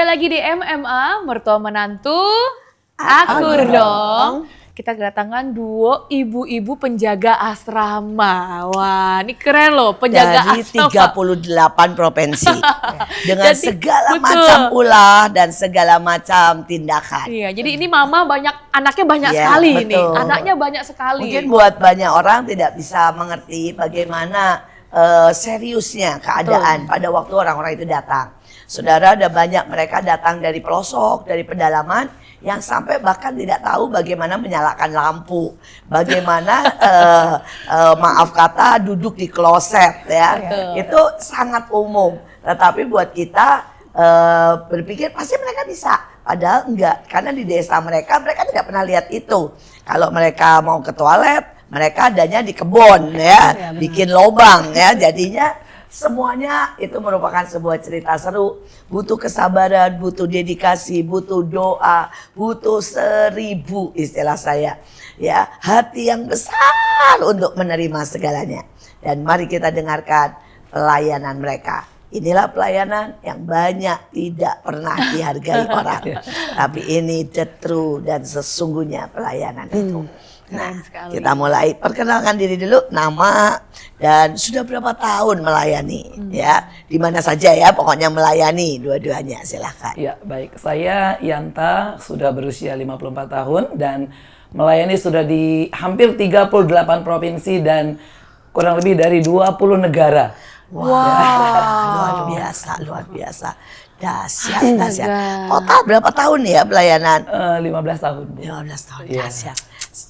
lagi di MMA, mertua menantu, akur dong. Kita kedatangan duo ibu-ibu penjaga asrama. Wah, ini keren loh, penjaga dari asrama. 38 provinsi. Dengan Jadi, segala betul. macam ulah dan segala macam tindakan. Iya, jadi ini mama anaknya banyak Iya, sekali betul. nih. Anaknya banyak sekali. Mungkin buat banyak orang tidak bisa mengerti bagaimana seriusnya keadaan pada waktu orang-orang itu datang. Saudara, ada banyak mereka datang dari pelosok, dari pedalaman, yang sampai bahkan tidak tahu bagaimana menyalakan lampu, bagaimana maaf kata duduk di kloset ya. Itu sangat umum. Tetapi buat kita berpikir pasti mereka bisa, padahal enggak, karena di desa mereka tidak pernah lihat itu. Kalau mereka mau ke toilet, mereka adanya di kebun ya, bikin lubang ya, jadinya semuanya itu merupakan sebuah cerita seru. Butuh kesabaran, butuh dedikasi, butuh doa, butuh 1000 istilah saya. Ya, hati yang besar untuk menerima segalanya. Dan mari kita dengarkan pelayanan mereka. Inilah pelayanan yang banyak tidak pernah dihargai orang. Tapi ini the true dan sesungguhnya pelayanan itu. Nah, kita mulai perkenalkan diri dulu, nama dan sudah berapa tahun melayani ya, di mana saja ya, pokoknya melayani dua-duanya, silahkan. Ya, baik. Saya Yanta, sudah berusia 54 tahun dan melayani sudah di hampir 38 provinsi dan kurang lebih dari 20 negara. Wow, luar biasa. Dahsyat. Total berapa tahun ya pelayanan? 15 tahun. Bu. 15 tahun, Iya. dahsyat.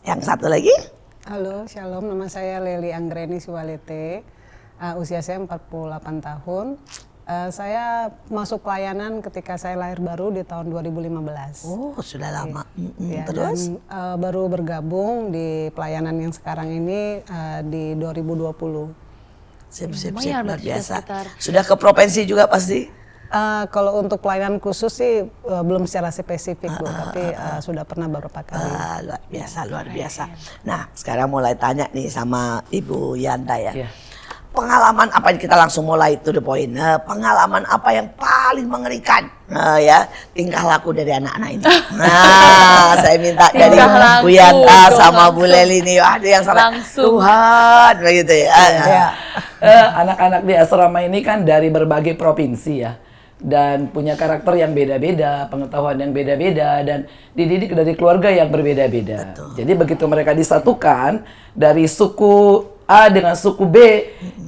Yang satu lagi? Halo, shalom. Nama saya Leli Anggreni Siwalete. Usia saya 48 tahun. Saya masuk pelayanan ketika saya lahir baru di tahun 2015. Oh, sudah lama. Ya, Terus? dan, baru bergabung di pelayanan yang sekarang ini di 2020. Sip, lumayan, luar berarti biasa. sekitar. Sudah ke provinsi juga pasti? Kalau untuk pelayanan khusus sih belum secara spesifik, Bu, tapi sudah pernah beberapa kali. Luar biasa. Nah, sekarang mulai tanya nih sama Ibu Yanta ya. Iya. Pengalaman apa, kita langsung mulai to the point. Pengalaman apa yang paling mengerikan ya tingkah laku dari anak-anak ini? Nah, saya minta dari Tingkah Bu laku, Yanta dong, sama langsung. Bu Leli nih, ada yang salah. Langsung. Tuhan, begitu ya. Anak-anak di asrama ini kan dari berbagai provinsi ya. Dan punya karakter yang beda-beda, pengetahuan yang beda-beda, dan dididik dari keluarga yang berbeda-beda. Jadi begitu mereka disatukan dari suku A dengan suku B,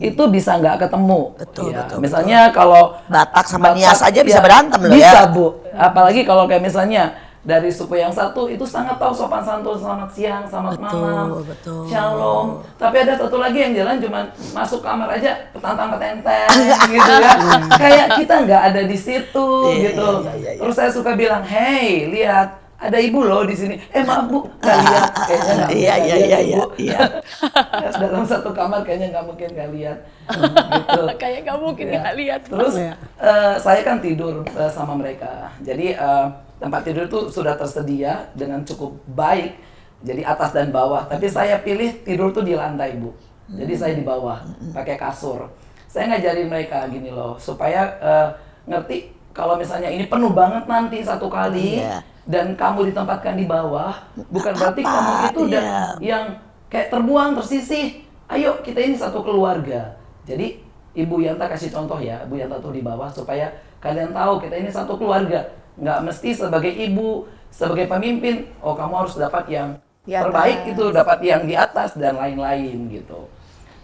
itu bisa nggak ketemu. Betul. Misalnya kalau Batak sama Nias aja bisa berantem loh bisa, ya. Bu. Apalagi kalau kayak misalnya dari suku yang satu itu sangat tahu sopan santun, selamat siang, selamat malam, shalom. Tapi ada satu lagi yang jalan cuma masuk kamar aja petantang petenteng gitu ya. Kayak kita nggak ada di situ gitu. Terus saya suka bilang, hey, lihat ada ibu loh di sini. Maaf Bu, nggak lihat. Kayaknya nggak mungkin Iya. Dalam satu kamar kayaknya nggak mungkin nggak lihat. Gitu. Kayak nggak mungkin nggak lihat. Terus saya kan tidur sama mereka. Jadi tempat tidur itu sudah tersedia dengan cukup baik. Jadi atas dan bawah. Tapi saya pilih tidur tuh di lantai, Bu. Jadi saya di bawah pakai kasur. Saya ngajarin mereka gini loh, supaya ngerti kalau misalnya ini penuh banget nanti satu kali dan kamu ditempatkan di bawah, bukan berarti kamu itu udah yang kayak terbuang, tersisih. Ayo kita ini satu keluarga. Jadi Ibu Yanta kasih contoh ya, Bu Yanta tuh di bawah supaya kalian tahu kita ini satu keluarga. Nggak mesti sebagai ibu, sebagai pemimpin, oh kamu harus dapat yang terbaik itu, dapat yang di atas dan lain-lain gitu.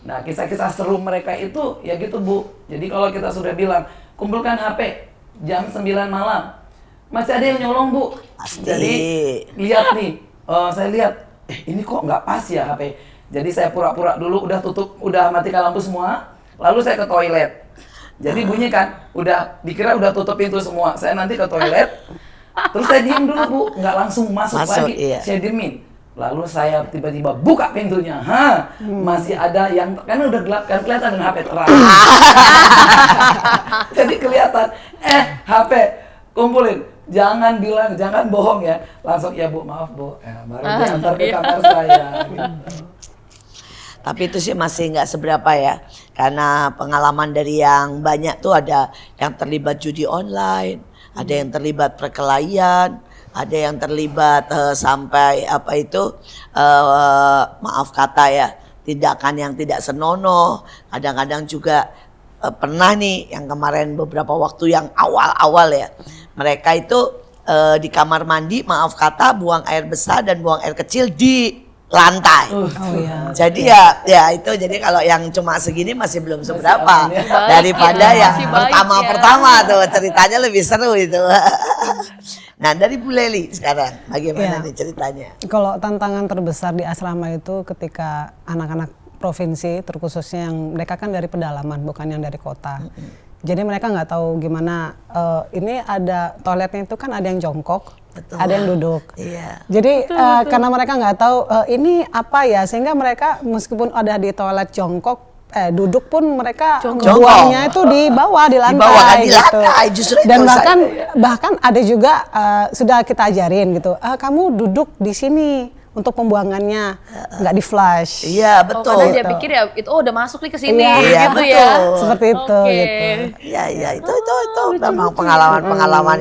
Nah, kisah-kisah seru mereka itu ya gitu, Bu. Jadi kalau kita sudah bilang, kumpulkan HP jam 9 malam, masih ada yang nyolong, Bu. Pasti. Jadi lihat nih, saya lihat, ini kok nggak pas ya HP. Jadi saya pura-pura dulu udah tutup, udah matikan lampu semua, lalu saya ke toilet. Jadi bunyi kan, udah dikira udah tutup pintu semua. Saya nanti ke toilet, terus saya diem dulu, Bu, nggak langsung masuk lagi. Iya. Saya diemin. Lalu saya tiba-tiba buka pintunya, masih ada yang, karena udah gelap kan, kelihatan dengan HP terang. Jadi kelihatan, HP kumpulin. Jangan bilang, jangan bohong ya. Langsung, ya Bu, maaf Bu. Baru diantar ke kamar saya. Gitu. Tapi itu sih masih nggak seberapa ya, karena pengalaman dari yang banyak tuh ada yang terlibat judi online, Ada yang terlibat perkelahian, ada yang terlibat sampai maaf kata ya, tindakan yang tidak senonoh. Kadang-kadang juga pernah nih yang kemarin beberapa waktu yang awal-awal ya, mereka itu di kamar mandi maaf kata buang air besar dan buang air kecil di lantai. iya. Jadi ya itu, jadi kalau yang cuma segini masih belum seberapa daripada ya, yang masih baik pertama tuh, ceritanya lebih seru itu. Nah, dari Bu Leli sekarang bagaimana nih ceritanya? Kalau tantangan terbesar di asrama itu ketika anak-anak provinsi, terkhususnya yang mereka kan dari pedalaman, bukan yang dari kota. Jadi mereka nggak tahu gimana, ini ada toiletnya itu kan ada yang jongkok, Betul. ada yang duduk. Iya. Jadi karena mereka nggak tahu ini apa ya, sehingga mereka meskipun ada di toilet jongkok, duduk pun mereka buangnya itu di bawah, di lantai, kan di gitu. lantai, justru Dan itu bahkan ada juga sudah kita ajarin gitu, kamu duduk di sini untuk pembuangannya, nggak di flush. Iya, Oh, betul. karena dia pikir ya itu udah masuk nih ke sini Iya, gitu betul. ya. Seperti itu Oke. gitu. Iya, itu memang pengalaman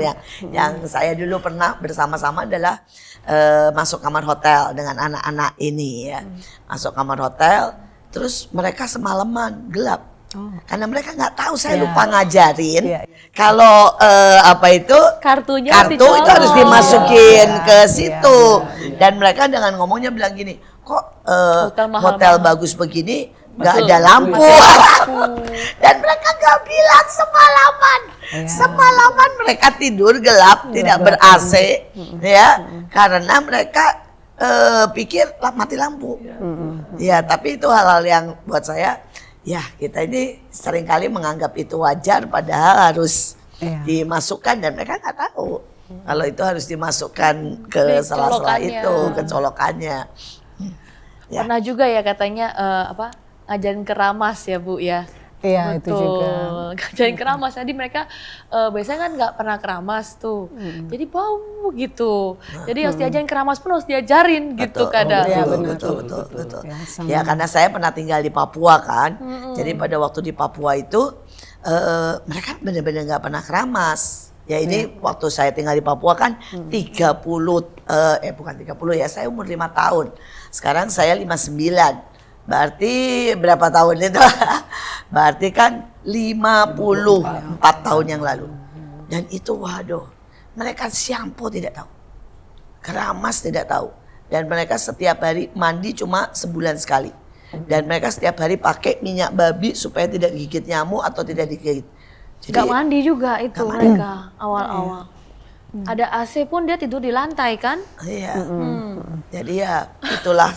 yang saya dulu pernah bersama-sama adalah masuk kamar hotel dengan anak-anak ini ya. Masuk kamar hotel, terus mereka semalaman gelap. Karena mereka nggak tahu, saya lupa ngajarin. Iya. Kalau Kartunya kartu dicolok. itu harus dimasukin Iya, ke iya, situ. Dan mereka dengan ngomongnya bilang gini, kok Hotel mahal hotel banget. bagus begini nggak Betul. ada lampu. Dan mereka nggak bilang semalaman. Semalaman mereka tidur gelap, tidak ber-AC ya, karena mereka pikir mati lampu. Ya, tapi itu hal-hal yang buat saya, ya kita ini seringkali menganggap itu wajar, padahal harus dimasukkan dan mereka nggak tahu kalau itu harus dimasukkan ke Di sela-sela colokannya. itu, ke colokannya. Ya. Pernah juga ya katanya ngajarin keramas ya Bu ya. Iya, itu juga. Ngajarin keramas, jadi mereka biasanya kan nggak pernah keramas tuh, jadi bau gitu. Jadi harus diajarin keramas pun harus diajarin gitu kadang. Iya, Betul, benar. betul. Ya, sama. Ya, karena saya pernah tinggal di Papua kan. Jadi pada waktu di Papua itu mereka benar-benar nggak pernah keramas. Ya ini waktu saya tinggal di Papua kan 30 ya, saya umur 5 tahun. Sekarang saya 59. Berarti berapa tahun itu? Berarti kan 54 tahun yang lalu. Dan itu waduh, mereka shampoo tidak tahu. Keramas tidak tahu. Dan mereka setiap hari mandi cuma sebulan sekali. Dan mereka setiap hari pakai minyak babi supaya tidak digigit nyamuk atau tidak digigit. Gak mandi juga itu mereka awal-awal. Ada AC pun dia tidur di lantai kan? Iya. Jadi ya itulah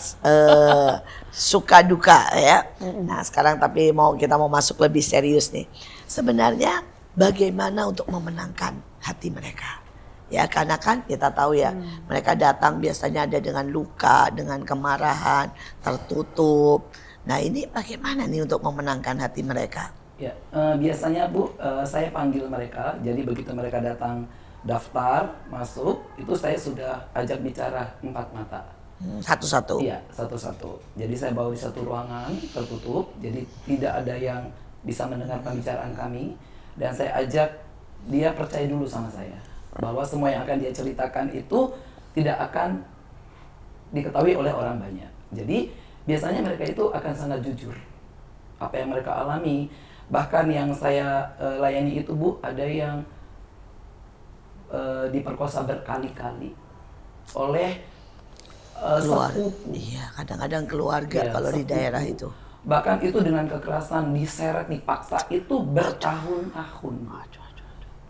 suka duka ya. Nah sekarang tapi kita mau masuk lebih serius nih. Sebenarnya bagaimana untuk memenangkan hati mereka? Ya karena kan kita tahu ya, mereka datang biasanya ada dengan luka, dengan kemarahan, tertutup. Nah ini bagaimana nih untuk memenangkan hati mereka? Ya, biasanya Bu, saya panggil mereka. Jadi begitu mereka datang daftar masuk, itu saya sudah ajak bicara 4 mata. Satu-satu. Iya, satu-satu. Jadi saya bawa di satu ruangan tertutup, jadi tidak ada yang bisa mendengar pembicaraan kami. Dan saya ajak dia percaya dulu sama saya, bahwa semua yang akan dia ceritakan itu tidak akan diketahui oleh orang banyak. Jadi biasanya mereka itu akan sangat jujur apa yang mereka alami. Bahkan yang saya layani itu Bu, ada yang diperkosa berkali-kali oleh sepupu. Iya, kadang-kadang keluarga Ya, kalau di sepupu. daerah itu. Bahkan itu dengan kekerasan, diseret, dipaksa, itu bertahun-tahun.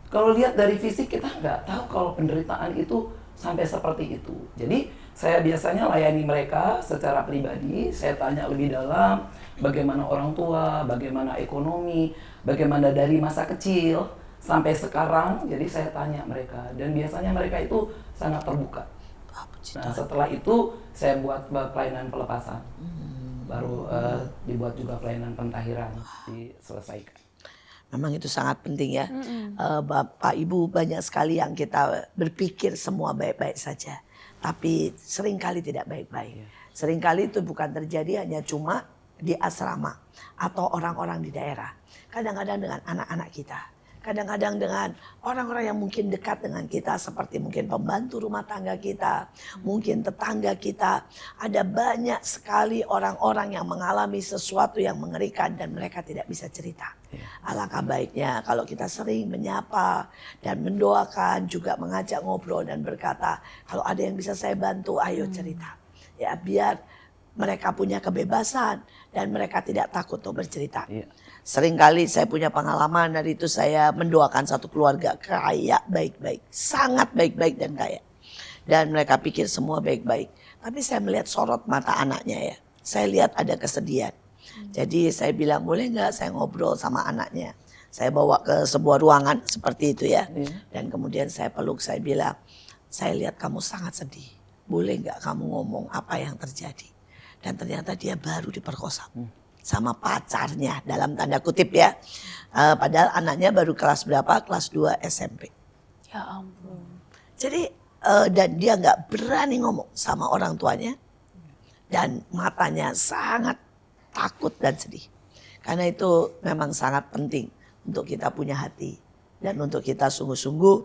Kalau lihat dari fisik kita nggak tahu kalau penderitaan itu sampai seperti itu. Jadi saya biasanya layani mereka secara pribadi, saya tanya lebih dalam bagaimana orang tua, bagaimana ekonomi, bagaimana dari masa kecil sampai sekarang. Jadi saya tanya mereka dan biasanya mereka itu sangat terbuka. Nah setelah itu saya buat pelayanan pelepasan, baru dibuat juga pelayanan pentahiran diselesaikan. Memang itu sangat penting ya. Bapak Ibu, banyak sekali yang kita berpikir semua baik-baik saja. Tapi seringkali tidak baik-baik. Seringkali itu bukan terjadi hanya cuma di asrama atau orang-orang di daerah. Kadang-kadang dengan anak-anak kita. kadang-kadang dengan orang-orang yang mungkin dekat dengan kita, seperti mungkin pembantu rumah tangga kita, mungkin tetangga kita. Ada banyak sekali orang-orang yang mengalami sesuatu yang mengerikan dan mereka tidak bisa cerita. Alangkah baiknya kalau kita sering menyapa dan mendoakan, juga mengajak ngobrol dan berkata, kalau ada yang bisa saya bantu, ayo cerita. Ya, biar mereka punya kebebasan dan mereka tidak takut untuk bercerita. Seringkali saya punya pengalaman, dari itu saya mendoakan satu keluarga kaya baik-baik, sangat baik-baik dan kaya. Dan mereka pikir semua baik-baik. Tapi saya melihat sorot mata anaknya ya. Saya lihat ada kesedihan. Jadi saya bilang, boleh nggak saya ngobrol sama anaknya. Saya bawa ke sebuah ruangan seperti itu ya. Dan kemudian saya peluk, saya bilang, saya lihat kamu sangat sedih. Boleh nggak kamu ngomong apa yang terjadi? Dan ternyata dia baru diperkosa sama pacarnya, dalam tanda kutip ya. Padahal anaknya baru kelas berapa? Kelas 2 SMP. Ya ampun. Jadi dan dia nggak berani ngomong sama orang tuanya. Dan matanya sangat takut dan sedih. Karena itu memang sangat penting untuk kita punya hati. Dan untuk kita sungguh-sungguh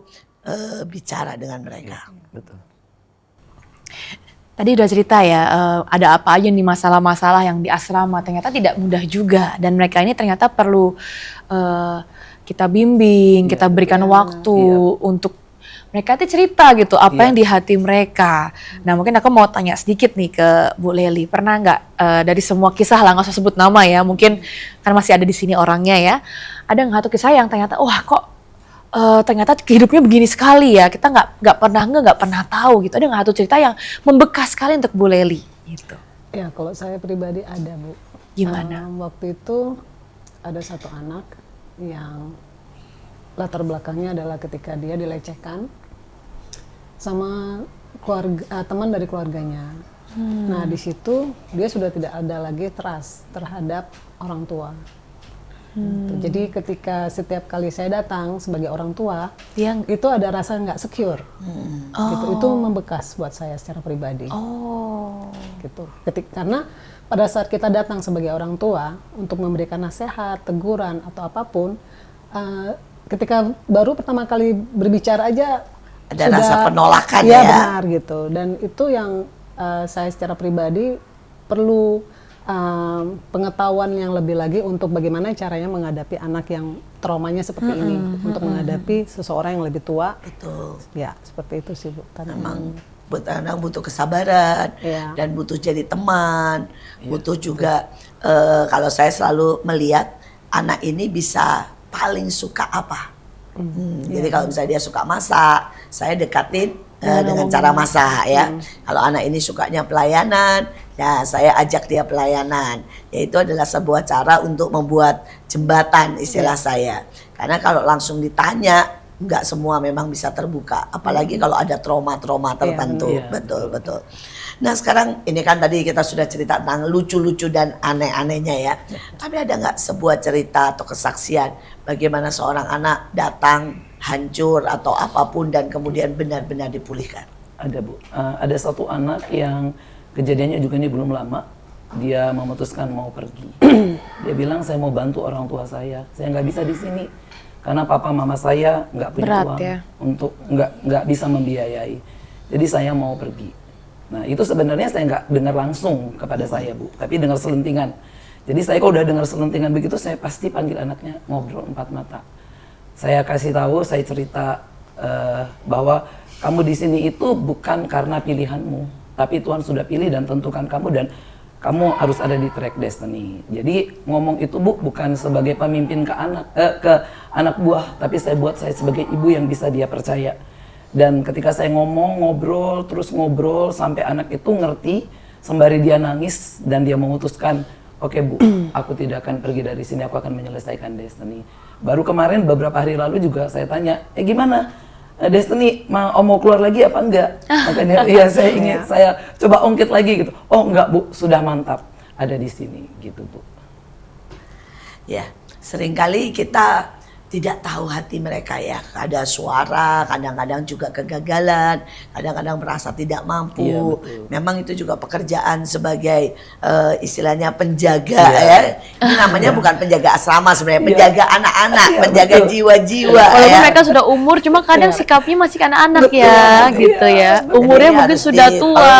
bicara dengan mereka. Betul. Tadi udah cerita ya, ada apa aja nih masalah-masalah yang di asrama, ternyata tidak mudah juga. Dan mereka ini ternyata perlu kita bimbing, kita berikan waktu untuk mereka itu cerita gitu, apa yang di hati mereka. Nah mungkin aku mau tanya sedikit nih ke Bu Lely, pernah nggak dari semua kisah lah, nggak usah sebut nama ya, mungkin kan masih ada di sini orangnya ya, ada nggak satu kisah yang ternyata, wah kok ternyata hidupnya begini sekali ya, kita nggak pernah tahu gitu. Ada nggak satu cerita yang membekas sekali untuk Bu Lely gitu? Ya kalau saya pribadi ada Bu. Gimana? Waktu itu ada satu anak yang latar belakangnya adalah ketika dia dilecehkan sama keluarga, teman dari keluarganya. Nah di situ dia sudah tidak ada lagi trust terhadap orang tua. Jadi ketika setiap kali saya datang sebagai orang tua, itu ada rasa nggak secure. Gitu. Itu membekas buat saya secara pribadi. Gitu. Karena pada saat kita datang sebagai orang tua untuk memberikan nasihat, teguran atau apapun, ketika baru pertama kali berbicara aja Ada sudah, rasa penolakan ya. ya. Benar gitu. Dan itu yang saya secara pribadi perlu pengetahuan yang lebih lagi untuk bagaimana caranya menghadapi anak yang traumanya seperti ini, untuk menghadapi seseorang yang lebih tua. Betul. Ya seperti itu sih Bu. Memang anak butuh kesabaran dan butuh jadi teman, butuh juga kalau saya selalu melihat anak ini bisa paling suka apa. Jadi kalau misalnya dia suka masak, saya dekatin dengan cara masak ya. Kalau anak ini sukanya pelayanan, ya saya ajak dia pelayanan. Yaitu adalah sebuah cara untuk membuat jembatan istilah saya. Karena kalau langsung ditanya, nggak semua memang bisa terbuka. Apalagi kalau ada trauma-trauma tertentu. Betul. Nah sekarang ini kan tadi kita sudah cerita tentang lucu-lucu dan aneh-anehnya ya. Tapi ada nggak sebuah cerita atau kesaksian bagaimana seorang anak datang hancur atau apapun dan kemudian benar-benar dipulihkan? Ada Bu, ada satu anak yang kejadiannya juga ini belum lama. Dia memutuskan mau pergi. Dia bilang saya mau bantu orang tua saya nggak bisa di sini karena papa mama saya nggak punya uang untuk nggak bisa membiayai. Jadi saya mau pergi. Nah itu sebenarnya saya nggak dengar langsung kepada saya Bu, tapi dengar selentingan. Jadi saya kalau udah dengar selentingan begitu, saya pasti panggil anaknya, ngobrol empat mata. Saya kasih tahu, saya cerita bahwa kamu di sini itu bukan karena pilihanmu, tapi Tuhan sudah pilih dan tentukan kamu dan kamu harus ada di track destiny. Jadi ngomong itu Bu bukan sebagai pemimpin ke anak buah, tapi saya buat saya sebagai ibu yang bisa dia percaya. Dan ketika saya ngobrol sampai anak itu ngerti, sembari dia nangis dan dia memutuskan, oke Bu, aku tidak akan pergi dari sini, aku akan menyelesaikan destiny. Baru kemarin beberapa hari lalu juga saya tanya, gimana? Destiny mau keluar lagi apa enggak? Makanya ya saya coba ungkit lagi gitu. Oh enggak Bu, sudah mantap ada di sini gitu Bu. Ya, seringkali kita tidak tahu hati mereka ya. Ada suara, kadang-kadang juga kegagalan, kadang-kadang merasa tidak mampu. Iya, betul. Memang itu juga pekerjaan sebagai istilahnya penjaga ya. Ini namanya bukan penjaga asrama sebenarnya, penjaga anak-anak, penjaga jiwa-jiwa. Walaupun ya. mereka sudah umur, cuma kadang sikapnya masih anak-anak ya, gitu ya. Umurnya Jadi mungkin harus sudah tua.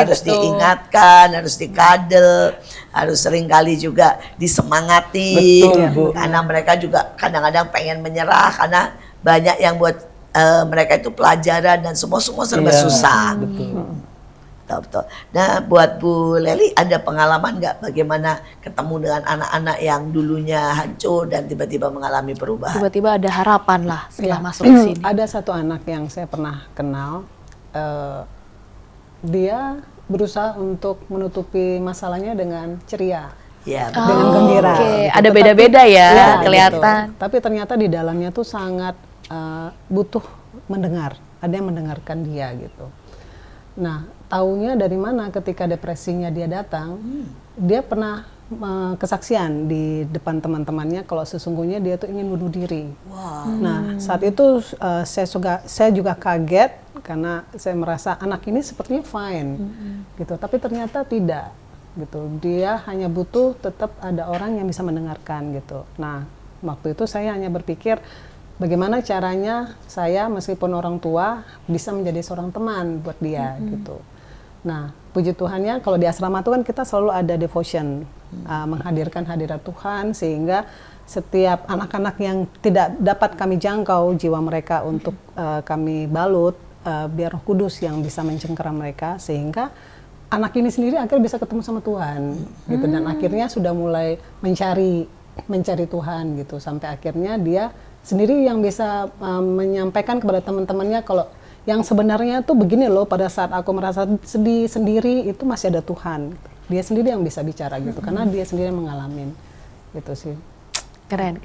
harus gitu. diingatkan, harus dikadel, harus seringkali juga disemangati. Betul, Bu. Karena mereka juga kadang-kadang pengen menyerah karena banyak yang buat mereka itu pelajaran dan semua serba Iya, susah. betul. Betul. Nah, buat Bu Lely ada pengalaman nggak bagaimana ketemu dengan anak-anak yang dulunya hancur dan tiba-tiba mengalami perubahan? Tiba-tiba ada harapan lah setelah Ya. masuk ke sini. Ada satu anak yang saya pernah kenal, dia berusaha untuk menutupi masalahnya dengan ceria, Ya, dengan gembira. Oke, gitu. ada Tetapi- beda-beda ya, Ya, kelihatan. gitu. Tapi ternyata di dalamnya tuh sangat butuh mendengar, ada yang mendengarkan dia gitu. Nah, taunya dari mana ketika depresinya dia datang, dia pernah kesaksian di depan teman-temannya kalau sesungguhnya dia tuh ingin bunuh diri. Nah, saat itu saya juga kaget karena saya merasa anak ini sepertinya fine, gitu. Tapi ternyata tidak, gitu. Dia hanya butuh tetap ada orang yang bisa mendengarkan, gitu. Nah, waktu itu saya hanya berpikir bagaimana caranya saya meskipun orang tua bisa menjadi seorang teman buat dia, gitu. Nah, puji Tuhannya kalau di asrama itu kan kita selalu ada devotion, menghadirkan hadirat Tuhan sehingga setiap anak-anak yang tidak dapat kami jangkau jiwa mereka untuk kami balut, biar Roh Kudus yang bisa mencengkeram mereka sehingga anak ini sendiri akhirnya bisa ketemu sama Tuhan, gitu. Dan akhirnya sudah mulai mencari Tuhan, gitu, sampai akhirnya dia sendiri yang bisa menyampaikan kepada teman-temannya kalau yang sebenarnya tuh begini loh, pada saat aku merasa sedih sendiri itu masih ada Tuhan. Dia sendiri yang bisa bicara gitu, karena dia sendiri yang mengalami gitu sih. Keren.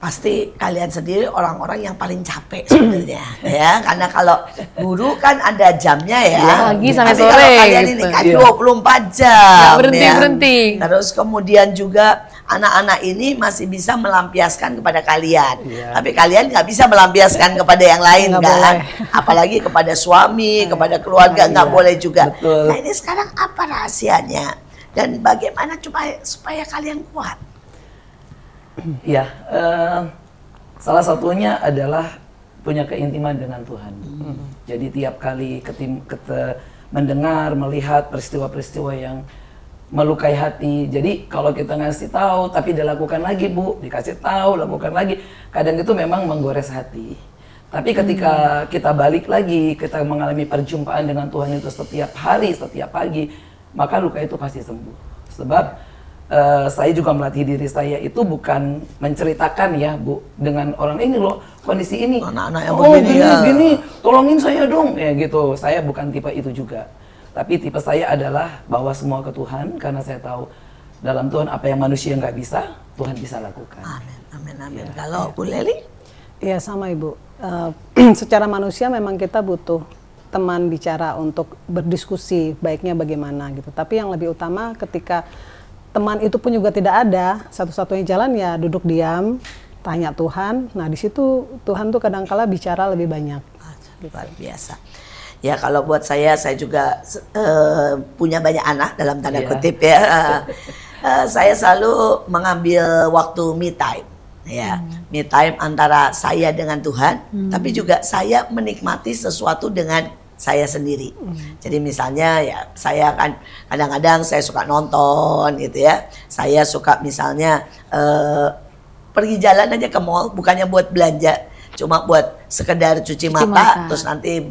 Pasti kalian sendiri orang-orang yang paling capek sebenarnya ya, karena kalau guru kan ada jamnya ya. Pagi sampai Tapi sore kalau kalian gitu. ini kan Iya. 24 jam. Nggak berhenti-berhenti. Terus kemudian juga anak-anak ini masih bisa melampiaskan kepada kalian. Iya. Tapi kalian nggak bisa melampiaskan kepada yang lain Nggak kan. boleh. Apalagi kepada suami, kepada keluarga nggak Iya, boleh juga. betul. Nah, ini sekarang apa rahasianya? Dan bagaimana supaya kalian kuat? Ya, salah satunya adalah punya keintiman dengan Tuhan. Jadi tiap kali mendengar, melihat peristiwa-peristiwa yang melukai hati. Jadi kalau kita ngasih tahu tapi dilakukan lagi, Bu, dikasih tahu, lakukan lagi, kadang itu memang menggores hati. Tapi ketika kita balik lagi, kita mengalami perjumpaan dengan Tuhan itu setiap hari, setiap pagi, maka luka itu pasti sembuh. Sebab saya juga melatih diri saya itu bukan menceritakan ya, Bu, dengan orang ini loh kondisi ini. Anak-anak yang oh begini ya. gini, tolongin saya dong, ya gitu. Saya bukan tipe itu juga. Tapi tipe saya adalah bawa semua ke Tuhan karena saya tahu dalam Tuhan apa yang manusia nggak bisa, Tuhan bisa lakukan. Amin. Kalau Bu Lely? Iya sama Ibu. Secara manusia memang kita butuh teman bicara untuk berdiskusi baiknya bagaimana gitu. Tapi yang lebih utama ketika teman itu pun juga tidak ada, satu-satunya jalan ya duduk diam, tanya Tuhan. Nah di situ Tuhan tuh kadangkala bicara lebih banyak. Luar biasa. Ya kalau buat saya juga punya banyak anak dalam tanda Iya. kutip ya. Saya selalu mengambil waktu me time. Ya, me time antara saya dengan Tuhan, tapi juga saya menikmati sesuatu dengan saya sendiri. Jadi misalnya ya saya kan kadang-kadang saya suka nonton gitu ya. Saya suka misalnya pergi jalan aja ke mall, bukannya buat belanja, cuma buat sekedar cuci mata, terus nanti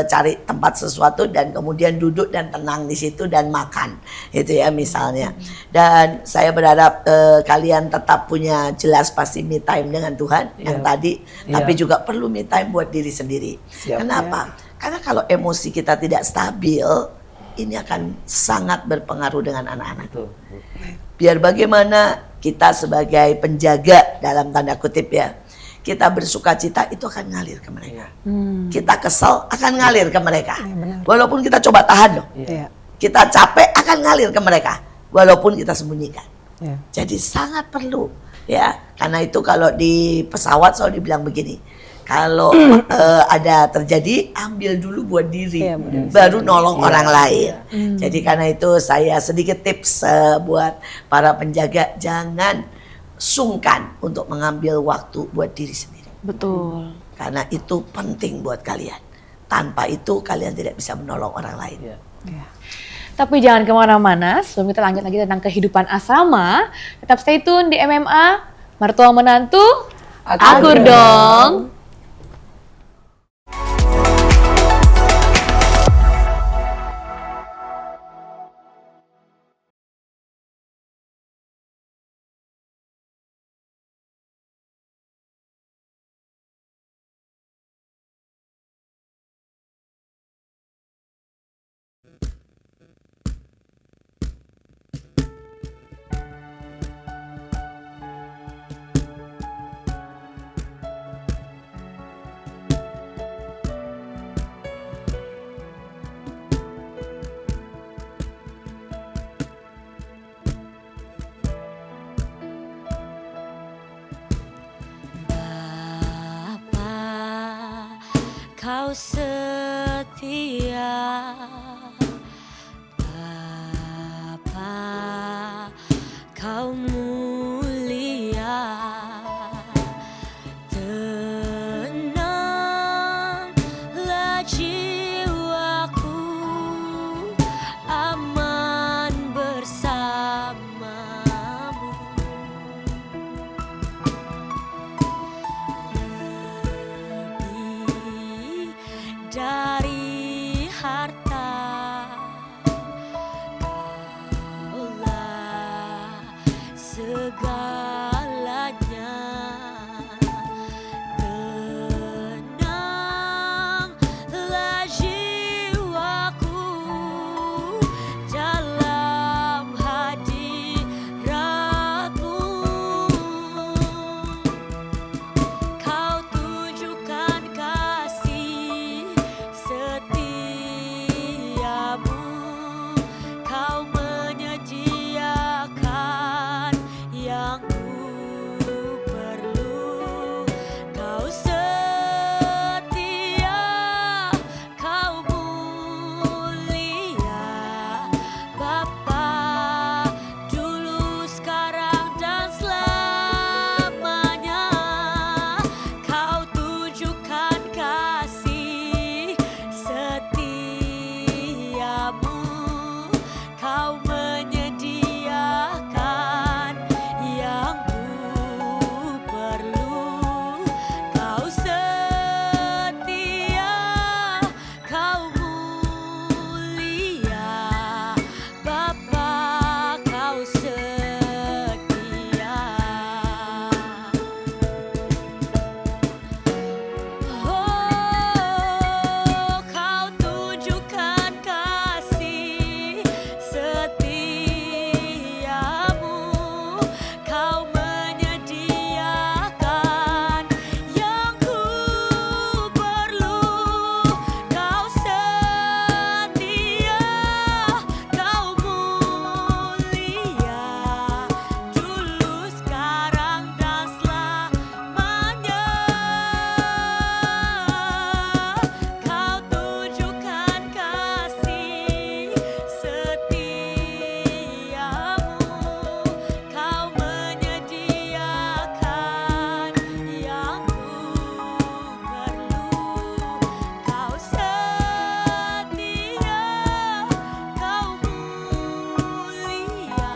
cari tempat sesuatu dan kemudian duduk dan tenang di situ dan makan, itu ya misalnya. Dan saya berharap kalian tetap punya jelas pasti me time dengan Tuhan yang tadi, tapi juga perlu me time buat diri sendiri. Siap. Kenapa? Karena kalau emosi kita tidak stabil, ini akan sangat berpengaruh dengan anak-anak. Betul. Biar bagaimana kita sebagai penjaga dalam tanda kutip ya, kita bersuka cita itu akan ngalir ke mereka. Kita kesel akan ngalir ke mereka. Walaupun kita coba tahan loh. Iya. Kita capek akan ngalir ke mereka. Walaupun kita sembunyikan. Iya. Jadi sangat perlu Ya, karena itu kalau di pesawat selalu dibilang begini, kalau ada terjadi ambil dulu buat diri, baru nolong orang lain. Jadi karena itu saya sedikit tips buat para penjaga, jangan sungkan untuk mengambil waktu buat diri sendiri. Betul. Karena itu penting buat kalian. Tanpa itu kalian tidak bisa menolong orang lain. Tapi jangan kemana-mana, sebelum kita lanjut lagi tentang kehidupan asrama, tetap stay tune di MMA, Mertua Menantu, Akur dong. Kau setia, Bapa, kau mulia, tenanglah jiwaku, aman bersamamu. Dari harta, Kaulah segalanya. Tenanglah jiwaku dalam hadiratmu. Kau tunjukkan kasih setiamu, kau menyediakan yang ku perlu. Kau setia, kau mulia, Bapa, dulu, sekarang, dan selamanya. Kau tunjukkan kasih setiamu, kau menyediakan yang ku perlu. Kau setia, kau mulia, Bapa, kau setia. Oh, kau tunjukkan kasih setiamu, kau menyediakan yang ku perlu. Kau setia, kau mulia, dulu, sekarang, dan selamanya. Kau tunjukkan kasih setiamu, kau menyediakan yang ku perlu. Kau setia, kau mulia,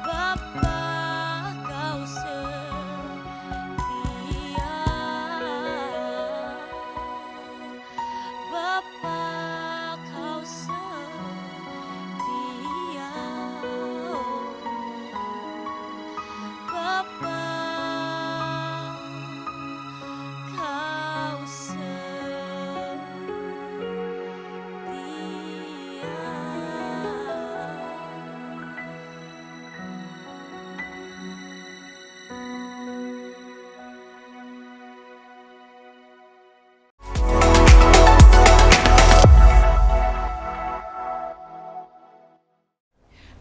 Bapa, kau setia. Bapa, kau setia. Bapa, kau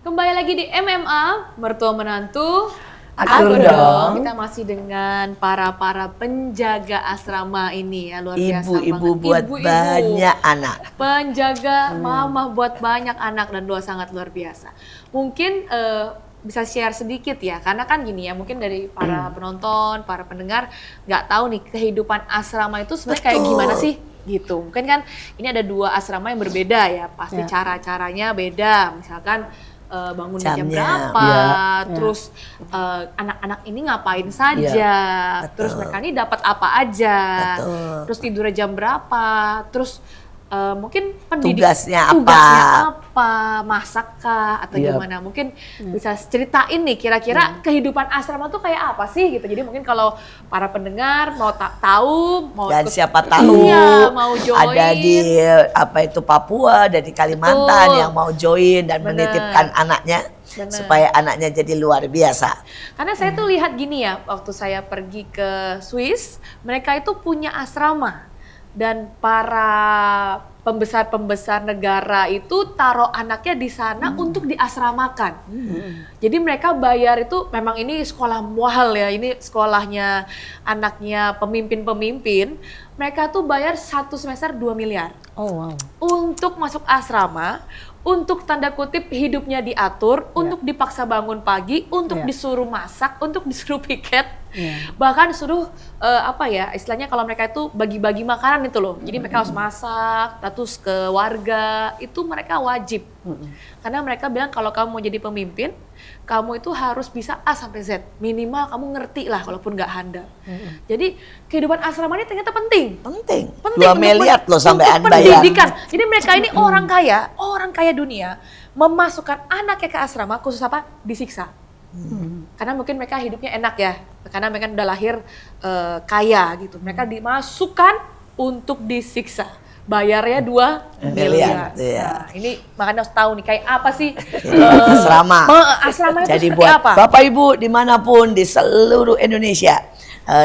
Kembali lagi di MMA, Mertua Menantu, Aku dong. Kita masih dengan para penjaga asrama ini ya, luar biasa Ibu-ibu banget. buat Ibu-ibu. banyak anak. Penjaga mama buat banyak anak dan doa sangat luar biasa. Mungkin bisa share sedikit ya, karena kan gini ya, mungkin dari para penonton, para pendengar nggak tahu nih kehidupan asrama itu sebenarnya kayak Betul. gimana sih gitu. Mungkin kan ini ada 2 asrama yang berbeda ya, pasti cara-caranya beda. Misalkan bangun jam Jamnya. berapa, Iya. terus anak-anak ini ngapain saja, betul. terus mereka ini dapat apa aja, Betul. terus tidurnya jam berapa, terus mungkin Tugasnya apa, masakkah atau Iya. gimana? Mungkin bisa ceritain nih kira-kira kehidupan asrama tuh kayak apa sih gitu. Jadi mungkin kalau para pendengar mau tahu, mau Dan ikut- siapa tahu iya, mau join, ada di Papua, ada di Kalimantan Betul. yang mau join dan Bener. menitipkan anaknya Bener. supaya anaknya jadi luar biasa. Karena saya tuh lihat gini ya, waktu saya pergi ke Swiss, mereka itu punya asrama. Dan para pembesar-pembesar negara itu taruh anaknya di sana untuk diasramakan. Jadi mereka bayar itu, memang ini sekolah mahal ya, ini sekolahnya anaknya pemimpin-pemimpin. Mereka tuh bayar 1 semester 2 miliar. Oh wow. Untuk masuk asrama, untuk tanda kutip hidupnya diatur, untuk dipaksa bangun pagi, untuk Iya. disuruh masak, untuk disuruh piket, Iya. bahkan suruh apa ya istilahnya kalau mereka itu bagi-bagi makanan itu loh. Jadi mereka harus masak, terus ke warga itu mereka wajib. Karena mereka bilang kalau kamu mau jadi pemimpin, kamu itu harus bisa A sampai Z. Minimal kamu ngerti lah walaupun nggak handal. Jadi kehidupan asrama ini ternyata penting. Penting. Penting 2 untuk miliar loh sampean untuk bayar. pendidikan. Jadi mereka ini orang kaya dunia, memasukkan anaknya ke asrama khusus apa? Disiksa. Karena mungkin mereka hidupnya enak ya, karena mereka udah lahir kaya gitu. Mereka dimasukkan untuk disiksa. Bayarnya 2 miliar. Iya. Nah, ini makanya harus tahu nih kayak apa sih Asrama. asrama itu Jadi seperti buat apa? Bapak Ibu dimanapun di seluruh Indonesia,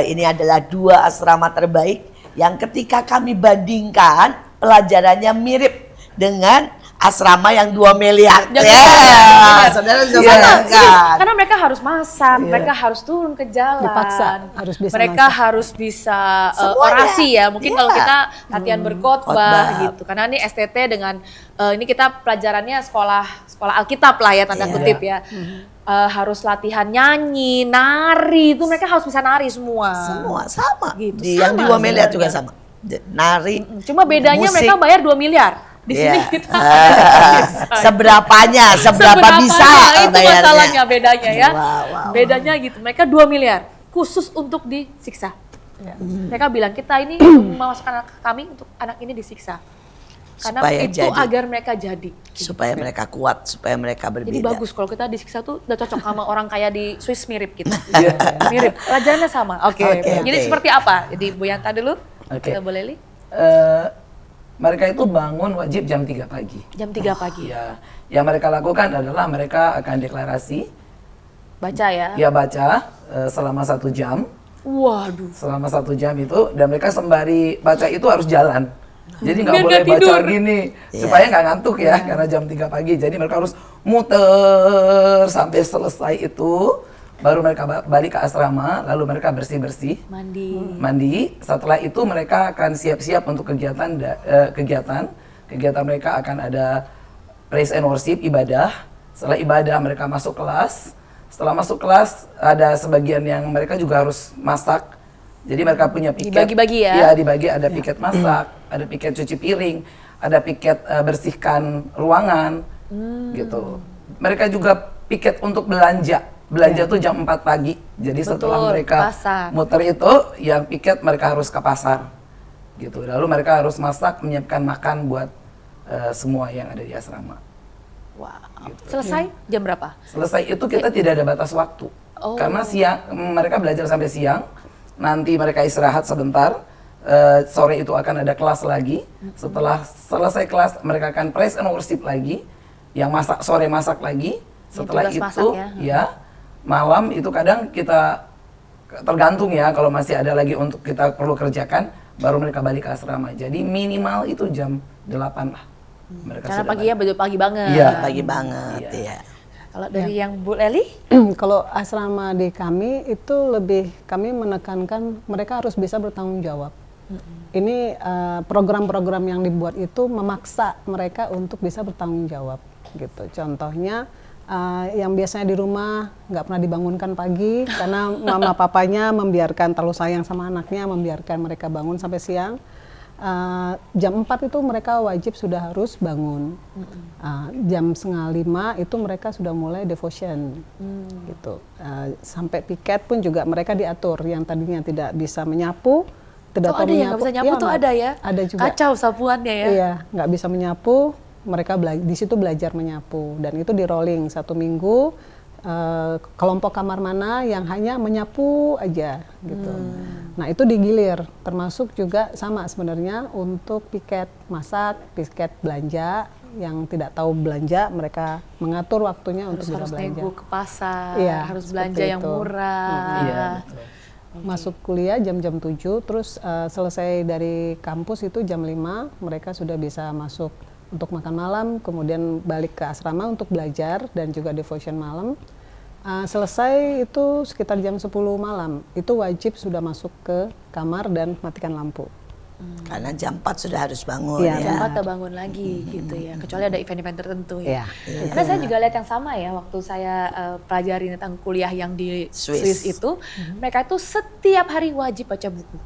ini adalah 2 asrama terbaik yang ketika kami bandingkan pelajarannya mirip dengan asrama yang 2 miliar. Yang Ya, saudara bisa Karena, bayangkan. karena mereka harus masak, mereka harus turun ke jalan, Dipaksa, harus bisa mereka masak. harus bisa Semuanya. orasi ya. Mungkin kalau Iya. kita latihan berkhotbah Khotbah. gitu. Karena ini STT dengan ini kita pelajarannya sekolah Alkitab lah ya tanda Iya. kutip ya. Harus latihan nyanyi, nari, itu mereka harus bisa nari semua. Semua sama. Gitu, Di yang sama 2 miliar juga sebenarnya. sama. Nari. Cuma bedanya musik. mereka bayar 2 miliar. Di sini Iya. kita Seberapanya, seberapa bisa itu bayarnya. masalahnya bedanya ya. Wow. Bedanya gitu. Mereka 2 miliar khusus untuk disiksa. Mereka bilang kita ini memasukkan anak kami untuk anak ini disiksa. Karena Supaya itu jadi. agar mereka jadi. Supaya mereka kuat, supaya mereka berbeda. Jadi bagus kalau kita disiksa tuh udah cocok sama orang kaya di Swiss mirip gitu. Iya. Mirip. Pelajarannya sama. Oke. Oke, Jadi oke. seperti apa? Jadi Bu Yanta dulu. Oke. Kita boleh Li? Mereka itu bangun wajib jam 3 pagi. Jam 3 pagi. Ya, yang mereka lakukan adalah mereka akan deklarasi, Baca ya. ya baca selama 1 jam. Waduh. Selama 1 jam itu, dan mereka sembari baca itu harus jalan. Jadi nggak Biar boleh nggak baca tidur. gini, supaya nggak ngantuk ya, karena jam 3 pagi. Jadi mereka harus muter sampai selesai itu, baru mereka balik ke asrama, lalu mereka bersih-bersih. Mandi. Setelah itu mereka akan siap-siap untuk kegiatan mereka akan ada praise and worship, ibadah. Setelah ibadah mereka masuk kelas. Setelah masuk kelas ada sebagian yang mereka juga harus masak. Jadi mereka punya piket. Dibagi-bagi ya? Iya, dibagi, ada piket masak, ada piket cuci piring, ada piket bersihkan ruangan gitu. Mereka juga piket untuk belanja. Belanja tuh jam 4 pagi. Jadi setelah Betul, mereka pasar. muter itu, yang piket mereka harus ke pasar. Gitu. Lalu mereka harus masak, menyiapkan makan buat semua yang ada di asrama. Wow. Selesai jam berapa? Selesai itu kita tidak ada batas waktu. Oh. Karena siang mereka belajar sampai siang, nanti mereka istirahat sebentar, sore itu akan ada kelas lagi. Setelah selesai kelas mereka akan praise and worship lagi, yang masak sore masak lagi. Setelah tugas itu masak ya. malam itu kadang kita tergantung ya, kalau masih ada lagi untuk kita perlu kerjakan, baru mereka balik ke asrama. Jadi minimal itu jam 8 lah. Mereka Karena sudah paginya balik. betul pagi banget. Iya. Pagi banget, Iya. ya. Kalau dari yang Bu Leli? Kalau asrama di kami itu lebih kami menekankan mereka harus bisa bertanggung jawab. Ini program-program yang dibuat itu memaksa mereka untuk bisa bertanggung jawab gitu. Contohnya yang biasanya di rumah nggak pernah dibangunkan pagi karena mama papanya membiarkan, terlalu sayang sama anaknya, membiarkan mereka bangun sampai siang. Jam 4 itu mereka wajib sudah harus bangun. Jam 4:30 itu mereka sudah mulai devotion gitu. Sampai piket pun juga mereka diatur, yang tadinya tidak bisa menyapu, tidak tahu Ada yang nggak bisa nyapu tuh ada ya? Ada juga. Kacau sapuannya ya? Iya, nggak bisa menyapu, mereka di situ belajar menyapu, dan itu di rolling 1 minggu. Kelompok kamar mana yang hanya menyapu aja gitu. Nah itu digilir, termasuk juga sama sebenarnya untuk piket masak, piket belanja. Yang tidak tahu belanja, mereka mengatur waktunya untuk bisa Harus belanja. nego ke pasar, Iya, harus seperti belanja yang itu. murah. Iya, betul. Masuk kuliah jam-jam 7, terus selesai dari kampus itu jam 5, mereka sudah bisa masuk untuk makan malam, kemudian balik ke asrama untuk belajar dan juga devotion malam. Selesai itu sekitar jam 10 malam, itu wajib sudah masuk ke kamar dan matikan lampu. Karena jam 4 sudah harus bangun Iya, ya. Jam 4 udah bangun lagi gitu ya, kecuali ada event-event tertentu ya. Iya. Karena saya juga lihat yang sama ya, waktu saya pelajari tentang kuliah yang di Swiss itu, mereka itu setiap hari wajib baca buku.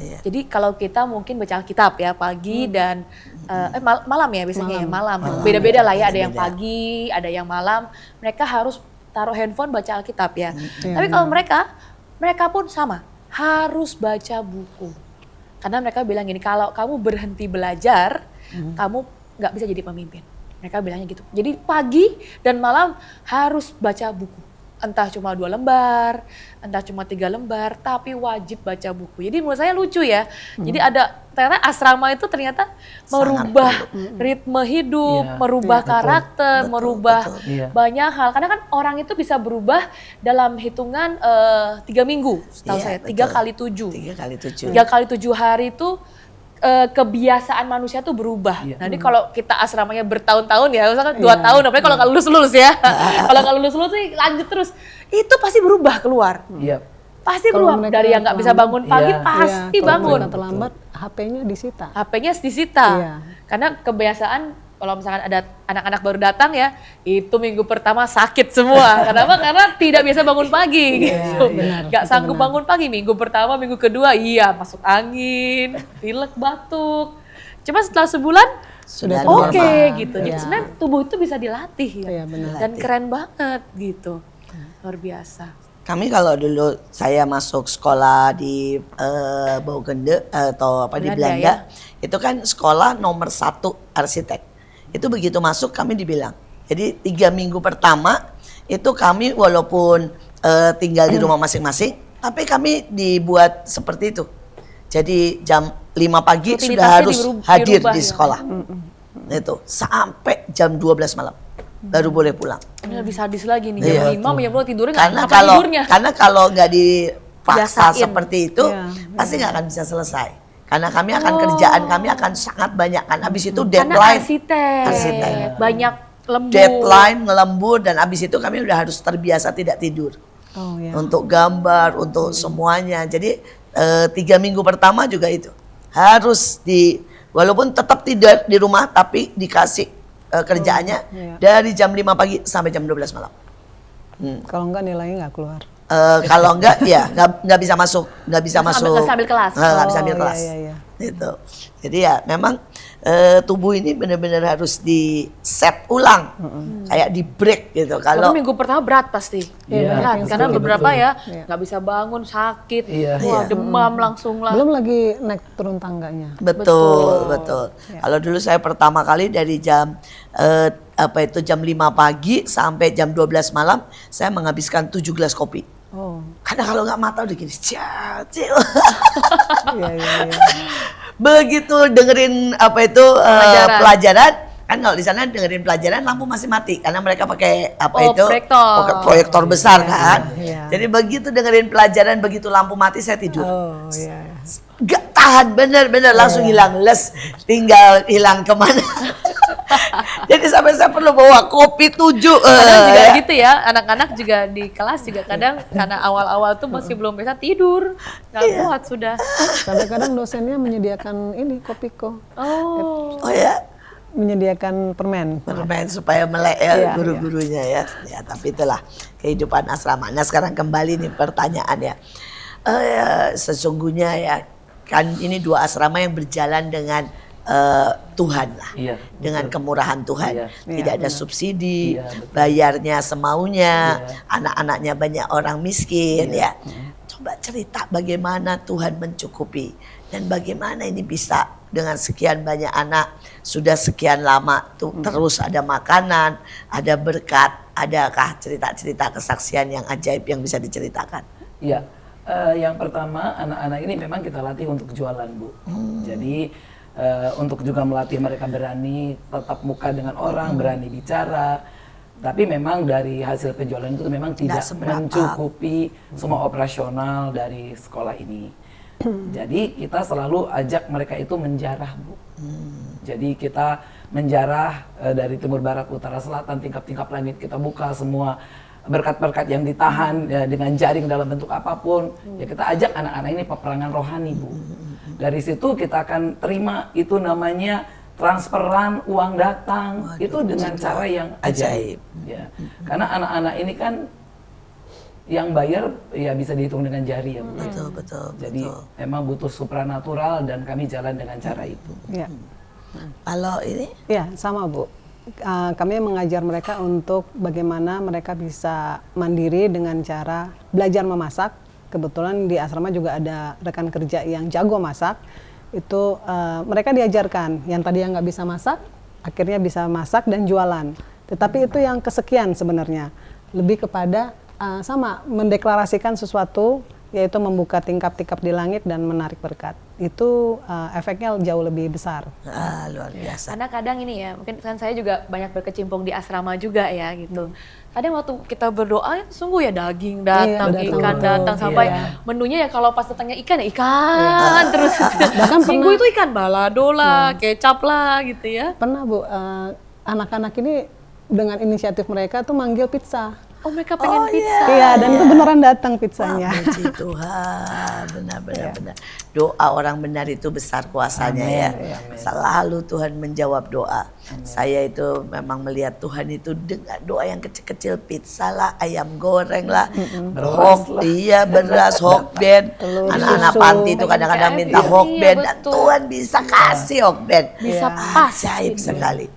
Iya. Jadi kalau kita mungkin baca Alkitab ya pagi dan malam ya biasanya ya, malam. Beda-beda lah ya, ada yang Beda-beda. pagi, ada yang malam. Mereka harus taruh handphone baca Alkitab ya. Tapi kalau mereka pun sama, harus baca buku. Karena mereka bilang gini, kalau kamu berhenti belajar, kamu nggak bisa jadi pemimpin. Mereka bilangnya gitu. Jadi pagi dan malam harus baca buku. Entah cuma 2 lembar, entah cuma 3 lembar, tapi wajib baca buku. Jadi menurut saya lucu ya. Jadi ternyata asrama itu ternyata merubah ritme hidup, Iya. merubah karakter, Betul, merubah betul. Iya. banyak hal. Karena kan orang itu bisa berubah dalam hitungan 3 minggu, setahu Iya, saya. betul. 3 kali 7. 3 kali 7. 3 kali 7 hari itu kebiasaan manusia tuh berubah. Iya. Nah ini kalau kita asramanya bertahun-tahun ya, misalkan 2 tahun, apalagi kalau nggak lulus-lulus ya. Kalau nggak lulus-lulus sih lanjut terus. Itu pasti berubah keluar. Iya. Pasti Kalau berubah. mereka Dari yang nggak bisa bangun pagi Iya. pasti Kalau bangun. mereka terlambat, HP-nya disita. HP-nya disita. Iya. Karena kebiasaan kalau misalkan ada anak-anak baru datang ya, itu minggu pertama sakit semua. Kenapa? Karena tidak biasa bangun pagi gitu. benar, Nggak itu sanggup benar. bangun pagi. Minggu pertama, minggu kedua, iya masuk angin, pilek, batuk. Cuma setelah sebulan, Sudah oke normal. gitu. Jadi Iya. sebenarnya tubuh itu bisa dilatih ya. Iya, benar. Dan keren banget gitu. Luar biasa. Kami kalau dulu saya masuk sekolah di Bouwende atau apa di Belanda, Belanda, itu kan sekolah nomor 1 arsitek. Itu begitu masuk kami dibilang. Jadi 3 minggu pertama itu kami walaupun tinggal di rumah masing-masing, tapi kami dibuat seperti itu. Jadi jam 5 pagi sudah Rutinitasnya harus dirubah hadir ya. di sekolah. Itu sampai jam 12 malam baru boleh pulang. Ini lebih sadis lagi nih. Iya. Jam 5 jam 10 tidurnya nggak Karena kapan tidurnya. kalau nggak dipaksa Biasain. seperti itu, Iya, pasti nggak akan bisa selesai. Karena kami akan kerjaan kami akan sangat banyak kan. Habis itu Karena deadline, arsitek, banyak lembur. deadline ngelembur dan habis itu kami udah harus terbiasa tidak tidur Oh ya. untuk gambar, untuk semuanya. Jadi 3 minggu pertama juga itu harus walaupun tetap tidak di rumah tapi dikasih kerjaannya iya. dari jam 5 pagi sampai jam 12 malam. Kalau enggak nilainya nggak keluar. Kalau enggak ya nggak bisa masuk, nggak bisa Nggak masuk. nggak sambil kelas. Nggak bisa Oh, ambil iya, kelas. iya, iya. Gitu. Jadi ya memang tubuh ini benar-benar harus di set ulang, kayak di break gitu. Tapi Kalau minggu pertama berat pasti. Iya, Berat. betul, Karena betul, beberapa betul. ya Iya. nggak bisa bangun, sakit, Iya. wah Iya. demam langsung lah. Belum lagi naik turun tangganya. betul. Kalau dulu saya pertama kali dari jam jam 5 pagi sampai jam 12 malam saya menghabiskan 7 gelas kopi. Oh, Karena kalau nggak mata udah gini, cil. iya iya iya. Begitu dengerin pelajaran, kan kalau di sana dengerin pelajaran lampu masih mati karena mereka pakai proyektor. pakai proyektor besar kan. Iya. Jadi begitu dengerin pelajaran, begitu lampu mati saya tidur. Oh iya. Gak tahan bener-bener langsung hilang les, tinggal hilang kemana. Jadi sampai saya perlu bawa kopi 7. Kadang juga Ya. gitu ya, anak-anak juga di kelas juga kadang karena awal-awal tuh masih belum bisa tidur, nggak kuat sudah. Kadang-kadang dosennya menyediakan ini kopiko, Oh, Oh ya, menyediakan permen. bermain supaya melek ya Iya, guru-gurunya ya. Ya, tapi itulah kehidupan asrama. Nah, sekarang kembali nih pertanyaan ya. Sesungguhnya ya, kan ini 2 asrama yang berjalan dengan Tuhan lah, Iya, dengan betul. kemurahan Tuhan. Iya. Tidak ada subsidi, Iya, betul. bayarnya semaunya, Iya. anak-anaknya banyak orang miskin ya. Coba cerita bagaimana Tuhan mencukupi dan bagaimana ini bisa dengan sekian banyak anak sudah sekian lama tuh terus ada makanan, ada berkat, adakah cerita-cerita kesaksian yang ajaib yang bisa diceritakan? Iya, yang pertama anak-anak ini memang kita latih untuk jualan, Bu. Jadi untuk juga melatih mereka berani tatap muka dengan orang, berani bicara. Tapi memang dari hasil penjualan itu memang tidak seberapa. mencukupi semua operasional dari sekolah ini. Jadi kita selalu ajak mereka itu menjarah, Bu. Jadi kita menjarah dari timur, barat, utara, selatan, tingkap-tingkap langit kita buka semua berkat-berkat yang ditahan ya, dengan jaring dalam bentuk apapun. Ya kita ajak anak-anak ini peperangan rohani, Bu. Dari situ kita akan terima itu namanya transferan uang datang. Itu dengan cara yang ajaib. Ya. Karena anak-anak ini kan yang bayar ya bisa dihitung dengan jari ya, Bu. Betul. Jadi memang butuh supranatural dan kami jalan dengan cara itu. Ya. Kalau ini Ya, sama Bu. Kami mengajar mereka untuk bagaimana mereka bisa mandiri dengan cara belajar memasak. Kebetulan di asrama juga ada rekan kerja yang jago masak. Itu mereka diajarkan yang tadi yang nggak bisa masak, akhirnya bisa masak dan jualan. Tetapi itu yang kesekian sebenarnya. Lebih kepada sama mendeklarasikan sesuatu, yaitu membuka tingkap-tingkap di langit dan menarik berkat. Itu efeknya jauh lebih besar. luar biasa. karena kadang ini ya, mungkin kan saya juga banyak berkecimpung di asrama juga ya gitu. Kadang waktu kita berdoa, sungguh ya daging datang, Iya, ikan betul. datang, sampai Iya. menunya ya kalau pas datangnya ikan ya ikan terus. Bahkan Minggu pernah- itu ikan balado lah, kecap lah gitu ya. Pernah Bu, anak-anak ini dengan inisiatif mereka tuh manggil pizza. Oh mereka pengen pizza. Iya, dan itu beneran datang pizzanya. Puji Tuhan, benar. Doa orang benar itu besar kuasanya ya. Amin. Selalu Tuhan menjawab doa. Saya itu memang melihat Tuhan itu dengan doa yang kecil-kecil, pizza lah, ayam goreng lah, Beras lah. iya beras, hokben. Anak-anak susu. panti itu kadang-kadang minta Iya, hokben dan betul. Tuhan bisa kasih hokben. Bisa pas. Ajaib sekali.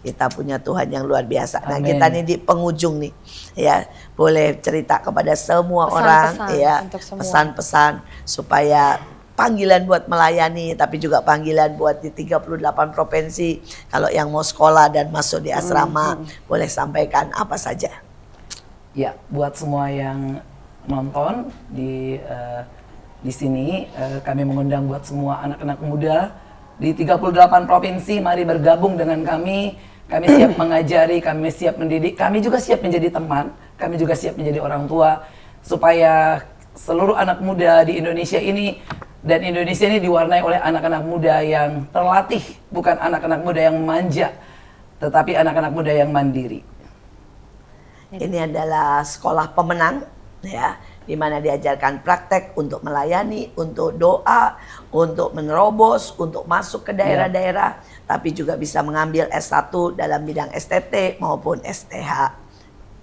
Kita punya Tuhan yang luar biasa. Nah, Amin. kita nih di penghujung nih, ya boleh cerita kepada semua Pesan-pesan orang, ya untuk semua. pesan-pesan supaya panggilan buat melayani, tapi juga panggilan buat di 38 provinsi. Kalau yang mau sekolah dan masuk di asrama, boleh sampaikan apa saja. Ya, buat semua yang nonton di sini, kami mengundang buat semua anak-anak muda di 38 provinsi, mari bergabung dengan kami. Kami siap mengajari, kami siap mendidik, kami juga siap menjadi teman, kami juga siap menjadi orang tua, supaya seluruh anak muda di Indonesia ini, dan Indonesia ini diwarnai oleh anak-anak muda yang terlatih, bukan anak-anak muda yang manja, tetapi anak-anak muda yang mandiri. Ini adalah sekolah pemenang, ya, di mana diajarkan praktek untuk melayani, untuk doa, untuk menerobos, untuk masuk ke daerah-daerah, tapi juga bisa mengambil S1 dalam bidang STT maupun STH.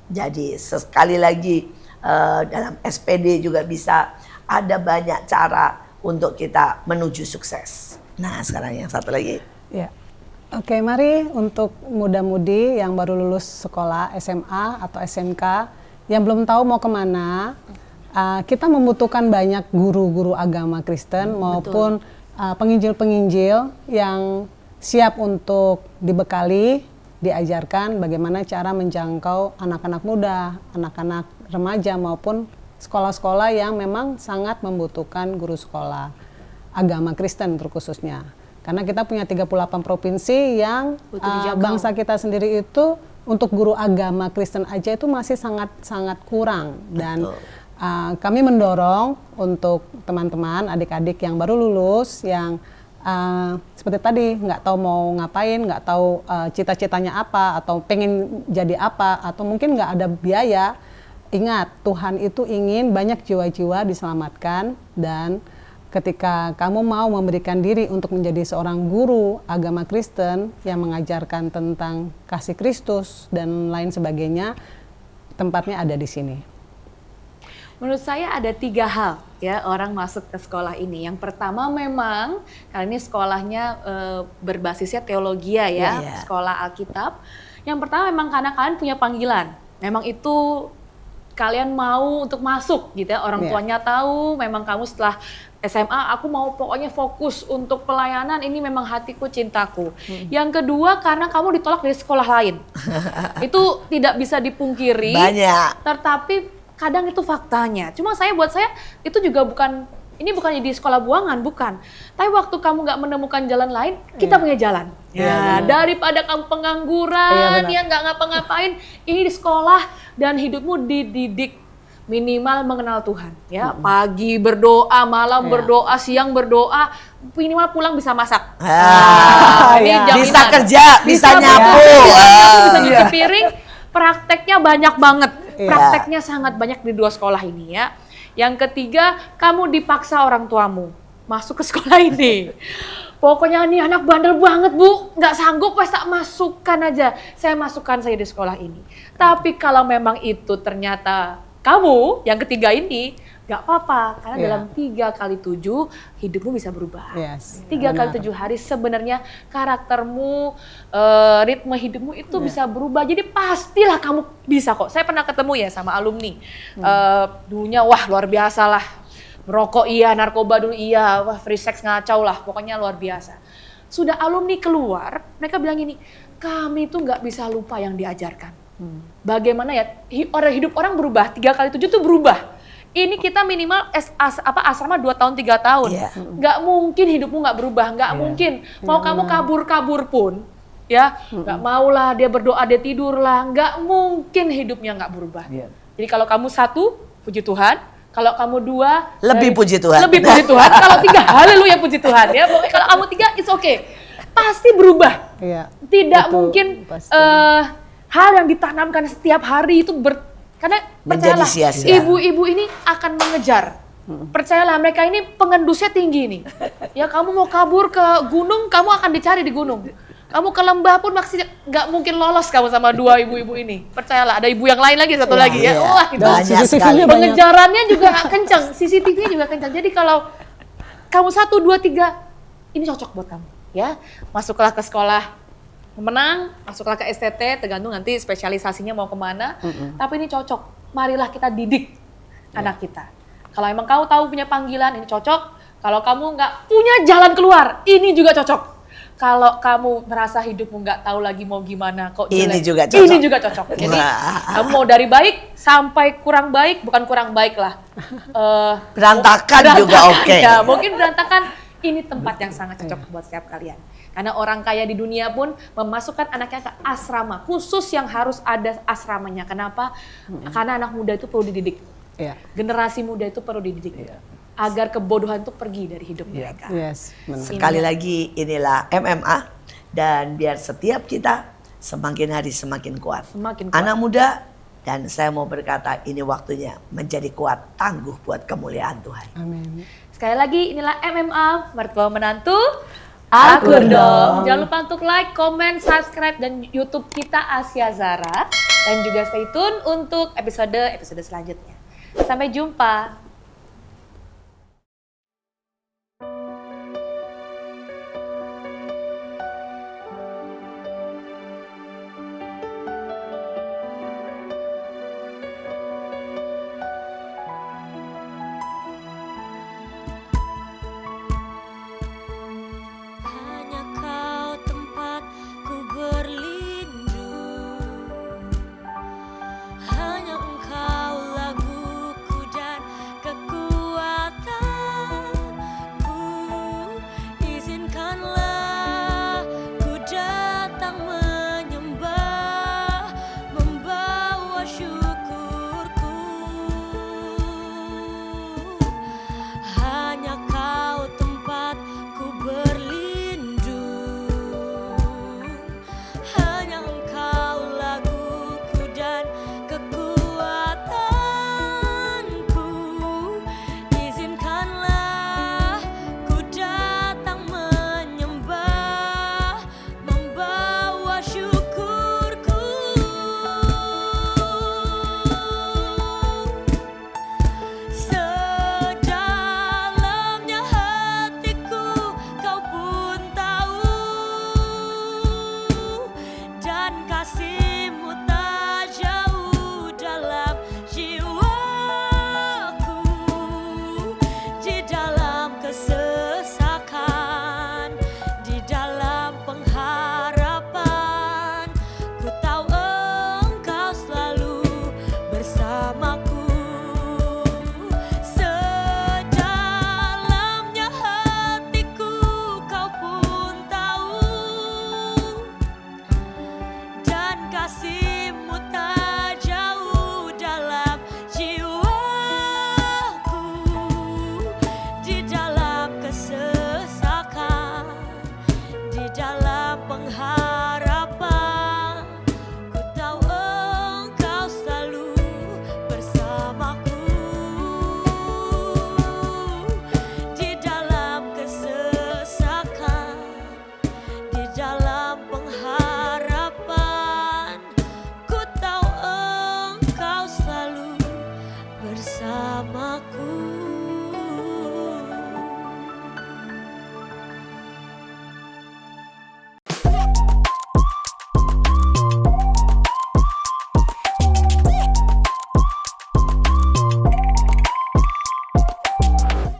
Jadi sekali lagi dalam SPD juga bisa, ada banyak cara untuk kita menuju sukses. Nah, sekarang yang satu lagi. Ya. Oke, mari untuk muda-mudi yang baru lulus sekolah SMA atau SMK yang belum tahu mau kemana, kita membutuhkan banyak guru-guru agama Kristen maupun penginjil-penginjil yang siap untuk dibekali, diajarkan bagaimana cara menjangkau anak-anak muda, anak-anak remaja maupun sekolah-sekolah yang memang sangat membutuhkan guru sekolah agama Kristen terkhususnya. Karena kita punya 38 provinsi yang Butuh dijangkau. bangsa kita sendiri itu untuk guru agama Kristen aja itu masih sangat kurang. Dan kami mendorong untuk teman-teman, adik-adik yang baru lulus, yang seperti tadi nggak tahu mau ngapain, nggak tahu cita-citanya apa, atau pengen jadi apa, atau mungkin nggak ada biaya. Ingat, Tuhan itu ingin banyak jiwa-jiwa diselamatkan, dan ketika kamu mau memberikan diri untuk menjadi seorang guru agama Kristen yang mengajarkan tentang kasih Kristus dan lain sebagainya, tempatnya ada di sini. Menurut saya ada 3 hal ya orang masuk ke sekolah ini. Yang pertama memang kali ini sekolahnya berbasisnya teologi ya, Iya. sekolah Alkitab. Yang pertama memang karena kalian punya panggilan. Memang itu kalian mau untuk masuk gitu ya. Orang Iya. tuanya tahu memang kamu setelah SMA aku mau pokoknya fokus untuk pelayanan, ini memang hatiku, cintaku. Yang kedua karena kamu ditolak dari sekolah lain. Itu tidak bisa dipungkiri. Banyak. Tetapi kadang itu faktanya. Cuma buat saya itu juga bukan, ini bukan di sekolah buangan, bukan. Tapi waktu kamu nggak menemukan jalan lain, kita punya jalan. Ya, daripada kamu pengangguran, Iya, ya nggak ngapa-ngapain, ini di sekolah dan hidupmu dididik minimal mengenal Tuhan. Ya, pagi berdoa, malam berdoa, siang berdoa, minimal pulang bisa masak. Ini iya. jaminan. Bisa kerja, bisa nyapu. Bisa cuci piring. Prakteknya banyak banget. Iya. Prakteknya sangat banyak di 2 sekolah ini ya. Yang ketiga, kamu dipaksa orang tuamu masuk ke sekolah ini. Pokoknya nih anak bandel banget Bu, nggak sanggup wes tak masukkan aja. Saya masukkan saya di sekolah ini. Tapi kalau memang itu ternyata kamu yang ketiga ini, nggak apa-apa. Karena Iya. dalam 3 kali 7 hidupmu bisa berubah. Yes, 3 kali benar. 7 hari sebenarnya karaktermu, ritme hidupmu itu bisa berubah. Jadi pastilah kamu bisa kok. Saya pernah ketemu ya sama alumni. Dulunya wah luar biasa lah. Merokok iya, narkoba dulu iya, wah free sex ngacau lah. Pokoknya luar biasa. Sudah alumni keluar, mereka bilang gini, kami tuh nggak bisa lupa yang diajarkan. Bagaimana ya, hidup orang berubah, 3 kali 7 tuh berubah. Ini kita minimal asrama 2 tahun 3 tahun. Iya. Nggak mungkin hidupmu nggak berubah, nggak mungkin. Mau kamu kabur-kabur pun, ya nggak maulah dia berdoa, dia tidur lah, nggak mungkin hidupnya nggak berubah. Iya. Jadi kalau kamu 1, puji Tuhan. Kalau kamu 2, Lebih puji Tuhan. Lebih puji Tuhan. Kalau 3, haleluya puji Tuhan ya. Pokoknya kalau kamu 3, it's okay. Pasti berubah. Iya. Tidak Itu mungkin pasti. hal yang ditanamkan setiap hari itu karena Menjadi percayalah, sia-sia. ibu-ibu ini akan mengejar. Percayalah, mereka ini pengendusnya tinggi nih. Ya kamu mau kabur ke gunung, kamu akan dicari di gunung. Kamu ke lembah pun maksudnya nggak mungkin lolos kamu sama 2 ibu-ibu ini. Percayalah, ada ibu yang lain lagi, satu lagi ya. Iya. Wah itu Banyak CCTV-nya sekali. banyak. pengejarannya juga kencang, CCTV-nya juga kencang. Jadi kalau kamu 1, 2, 3, ini cocok buat kamu. Ya, masuklah ke sekolah menang, masuklah ke STT, tergantung nanti spesialisasinya mau kemana. Tapi ini cocok. Marilah kita didik anak kita. Kalau emang kamu tahu punya panggilan, ini cocok. Kalau kamu nggak punya jalan keluar, ini juga cocok. Kalau kamu merasa hidupmu nggak tahu lagi mau gimana, kok Ini jelek, juga cocok. Ini juga cocok. Jadi kamu mau dari baik sampai kurang baik, bukan kurang baik lah. Berantakan juga oke. Ya, mungkin berantakan. Ini tempat yang sangat cocok buat setiap kalian. Karena orang kaya di dunia pun memasukkan anaknya ke asrama, khusus yang harus ada asramanya. Kenapa? Karena anak muda itu perlu dididik. Iya. Generasi muda itu perlu dididik. Agar kebodohan itu pergi dari hidup mereka. Yes, benar. Sekali lagi inilah MMA, dan biar setiap kita semakin hari semakin kuat. Semakin kuat. Anak muda, dan saya mau berkata ini waktunya menjadi kuat, tangguh buat kemuliaan Tuhan. Amin. Sekali lagi inilah MMA, mertua menantu Akur dong. Jangan lupa untuk like, comment, subscribe dan YouTube kita Asia Zara, dan juga stay tune untuk episode selanjutnya. Sampai jumpa.